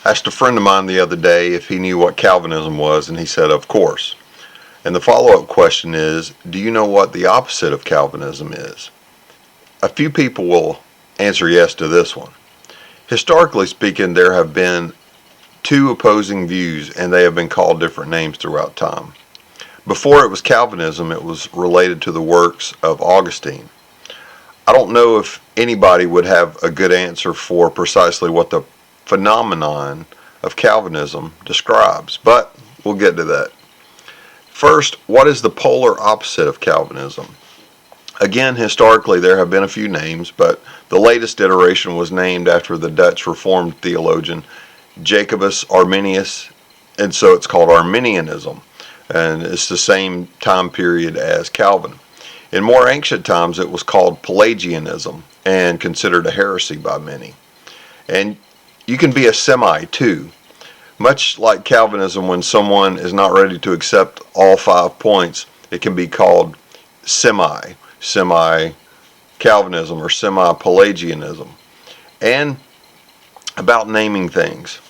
Asked a friend of mine the other day if he knew what Calvinism was, and he said, of course. And the follow-up question is, do you know what the opposite of Calvinism is? A few people will answer yes to this one. Historically speaking, there have been two opposing views, and they have been called different names throughout time. Before it was Calvinism, it was related to the works of Augustine. I don't know if anybody would have a good answer for precisely what the phenomenon of Calvinism describes, but we'll get to that. First, what is the polar opposite of Calvinism? Again, historically there have been a few names, but the latest iteration was named after the Dutch Reformed theologian Jacobus Arminius, and so it's called Arminianism, and it's the same time period as Calvin. In more ancient times it was called Pelagianism and considered a heresy by many. And you can be a semi too. Much like Calvinism, when someone is not ready to accept all 5 points, it can be called semi-Calvinism or semi-Pelagianism. And about naming things.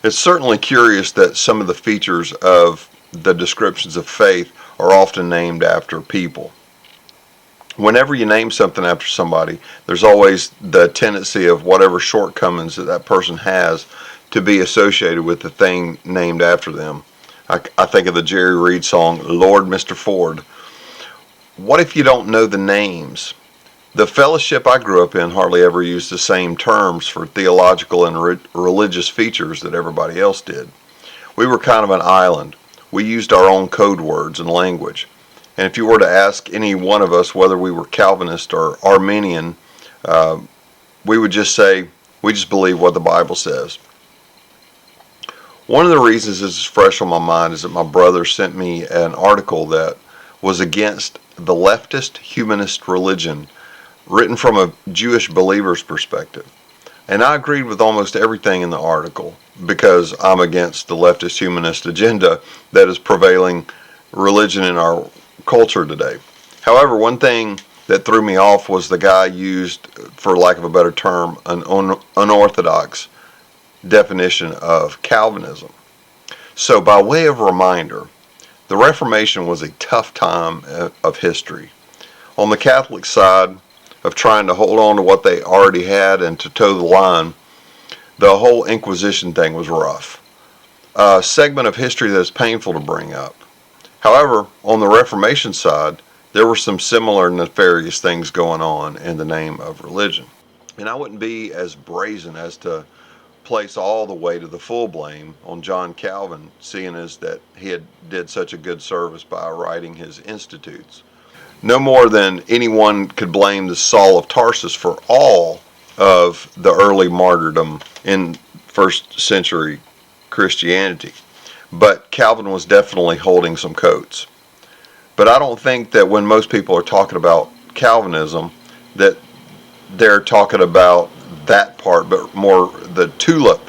It's certainly curious that some of the features of the descriptions of faith are often named after people. Whenever you name something after somebody, there's always the tendency of whatever shortcomings that person has to be associated with the thing named after them. I think of the Jerry Reed song, Lord, Mr. Ford. What if you don't know the names? The fellowship I grew up in hardly ever used the same terms for theological and religious features that everybody else did. We were kind of an island. We used our own code words and language. And if you were to ask any one of us whether we were Calvinist or Arminian, we would just say, we just believe what the Bible says. One of the reasons this is fresh on my mind is that my brother sent me an article that was against the leftist humanist religion, written from a Jewish believer's perspective. And I agreed with almost everything in the article because I'm against the leftist humanist agenda that is prevailing religion in our culture today. However, one thing that threw me off was the guy used, for lack of a better term, an unorthodox definition of Calvinism. So by way of reminder, the Reformation was a tough time of history. On the Catholic side of trying to hold on to what they already had and to toe the line, the whole Inquisition thing was rough. A segment of history that is painful to bring up. However, on the Reformation side, there were some similar nefarious things going on in the name of religion. And I wouldn't be as brazen as to place all the weight of the full blame on John Calvin, seeing as that he did such a good service by writing his Institutes. No more than anyone could blame the Saul of Tarsus for all of the early martyrdom in first century Christianity. But Calvin was definitely holding some coats. But I don't think that when most people are talking about Calvinism that they're talking about that part, but more the tulip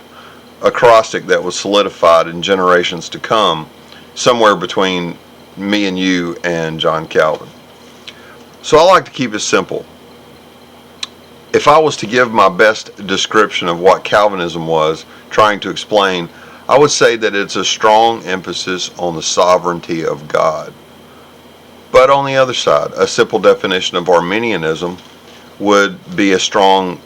acrostic that was solidified in generations to come somewhere between me and you and John Calvin. So I like to keep it simple. If I was to give my best description of what Calvinism was trying to explain, I would say that it's a strong emphasis on the sovereignty of God. But on the other side, a simple definition of Arminianism would be a strong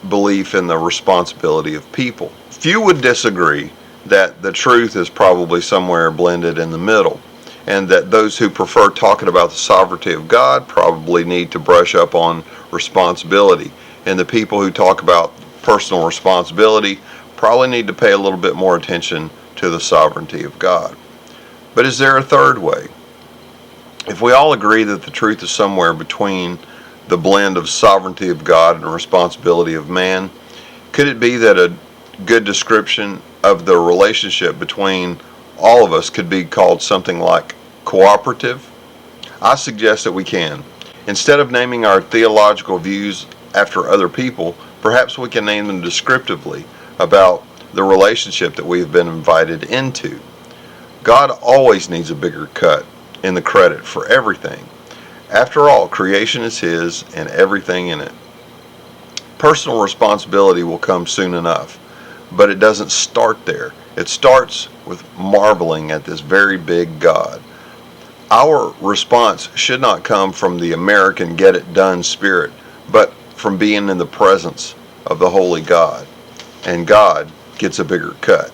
belief in the responsibility of people. Few would disagree that the truth is probably somewhere blended in the middle, and that those who prefer talking about the sovereignty of God probably need to brush up on responsibility, and the people who talk about personal responsibility probably need to pay a little bit more attention to the sovereignty of God. But is there a third way? If we all agree that the truth is somewhere between the blend of sovereignty of God and responsibility of man, could it be that a good description of the relationship between all of us could be called something like cooperative? I suggest that we can. Instead of naming our theological views after other people, perhaps we can name them descriptively about the relationship that we've been invited into. God always needs a bigger cut in the credit for everything. After all, creation is His and everything in it. Personal responsibility will come soon enough, But it doesn't start there. It starts with marveling at this very big God. Our response should not come from the American get it done spirit, but from being in the presence of the holy God. And God gets a bigger cut.